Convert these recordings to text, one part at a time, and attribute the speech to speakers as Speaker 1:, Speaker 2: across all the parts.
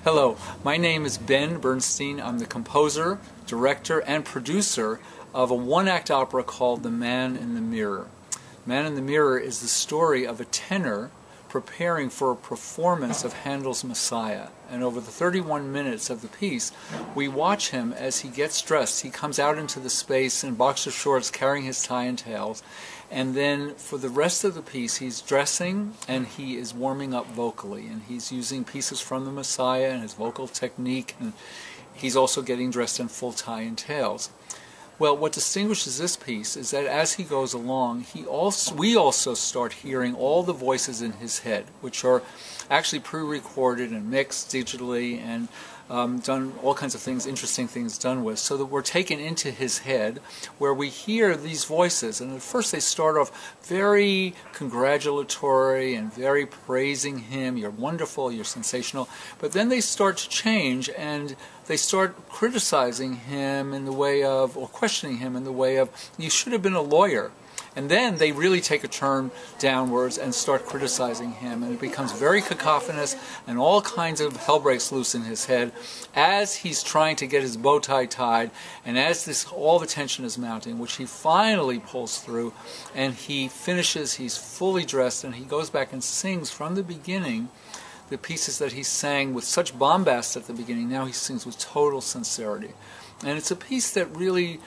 Speaker 1: Hello, my name is Ben Bernstein. I'm the composer, director, and producer of a one-act opera called The Man in the Mirror. Man in the Mirror is the story of a tenor preparing for a performance of Handel's Messiah. And over the 31 minutes of the piece, we watch him as he gets dressed. He comes out into the space in boxer shorts carrying his tie and tails. And then for the rest of the piece, he's dressing and he is warming up vocally. And he's using pieces from the Messiah and his vocal technique. And he's also getting dressed in full tie and tails. Well, what distinguishes this piece is that as he goes along, we also start hearing all the voices in his head, which are actually pre-recorded and mixed digitally and done all kinds of things, interesting things done with, so that we're taken into his head where we hear these voices. And at first they start off very congratulatory and very praising him. You're wonderful, you're sensational. But then they start to change and they start criticizing him in the way of, or questioning him in the way of, you should have been a lawyer. And then they really take a turn downwards and start criticizing him, and it becomes very cacophonous, and all kinds of hell breaks loose in his head as he's trying to get his bow tie tied, and as all the tension is mounting, which he finally pulls through, and he finishes, he's fully dressed, and he goes back and sings from the beginning the pieces that he sang with such bombast at the beginning. Now he sings with total sincerity. And it's a piece that really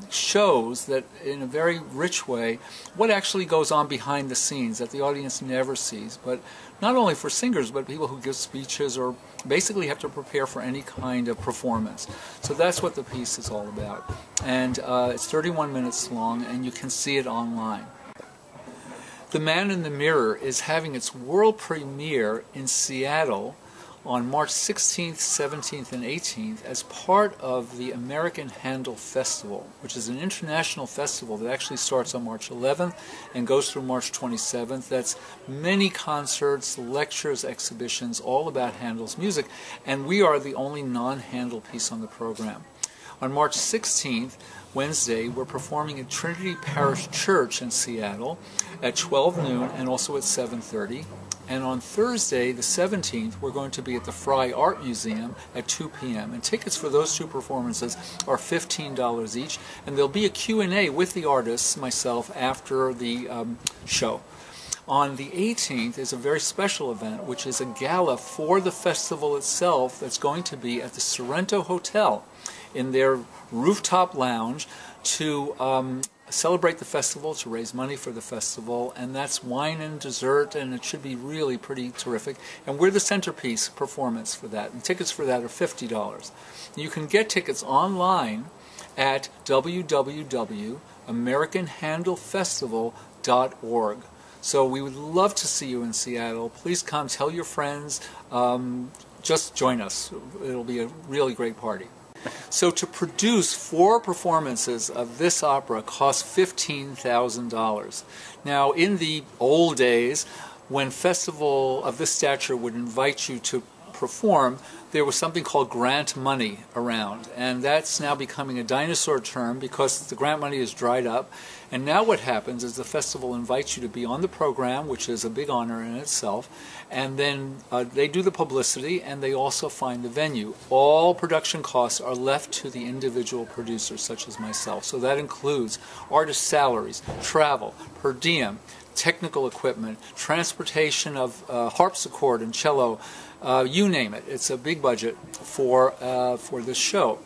Speaker 1: shows that in a very rich way what actually goes on behind the scenes that the audience never sees, but not only for singers but people who give speeches or basically have to prepare for any kind of performance. So that's what the piece is all about. And it's 31 minutes long and you can see it online. The Man in the Mirror is having its world premiere in Seattle on March 16th, 17th, and 18th as part of the American Handel Festival, which is an international festival that actually starts on March 11th and goes through March 27th. That's many concerts, lectures, exhibitions, all about Handel's music, and we are the only non-Handel piece on the program. On March 16th, Wednesday, we're performing at Trinity Parish Church in Seattle at 12 noon and also at 7:30. And on Thursday, the 17th, we're going to be at the Frye Museum at 2 p.m. And tickets for those two performances are $15 each. And there'll be a Q&A with the artists, myself, after the show. On the 18th is a very special event, which is a gala for the festival itself that's going to be at the Sorrento Hotel in their rooftop lounge to celebrate the festival, to raise money for the festival, and that's wine and dessert, and it should be really pretty terrific. And we're the centerpiece performance for that, and tickets for that are $50. You can get tickets online at www.americanhandelfestival.org. So we would love to see you in Seattle. Please come, tell your friends, just join us. It'll be a really great party. So to produce 4 performances of this opera costs $15,000. Now, in the old days, when festival of this stature would invite you to perform, there was something called grant money around, and that's now becoming a dinosaur term because the grant money is dried up. And now what happens is the festival invites you to be on the program, which is a big honor in itself, and then they do the publicity and they also find the venue. All production costs are left to the individual producers, such as myself. So that includes artist salaries, travel, per diem, technical equipment, transportation of harpsichord and cello, you name it. It's a big budget for this show.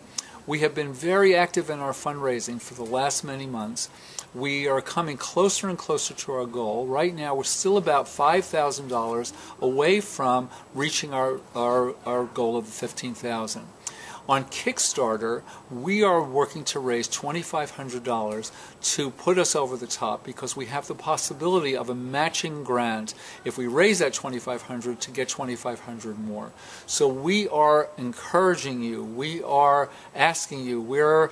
Speaker 1: We have been very active in our fundraising for the last many months. We are coming closer and closer to our goal. Right now we're still about $5,000 away from reaching our goal of $15,000. On Kickstarter, we are working to raise $2,500 to put us over the top because we have the possibility of a matching grant if we raise that $2,500 to get $2,500 more. So we are encouraging you, we are asking you, we're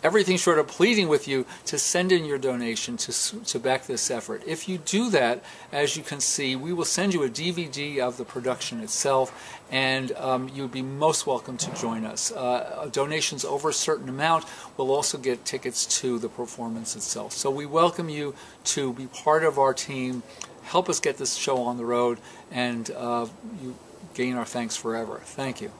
Speaker 1: everything short of pleading with you to send in your donation to back this effort. If you do that, as you can see, we will send you a DVD of the production itself, and you would be most welcome to join us. Donations over a certain amount will also get tickets to the performance itself. So we welcome you to be part of our team, help us get this show on the road, and you gain our thanks forever. Thank you.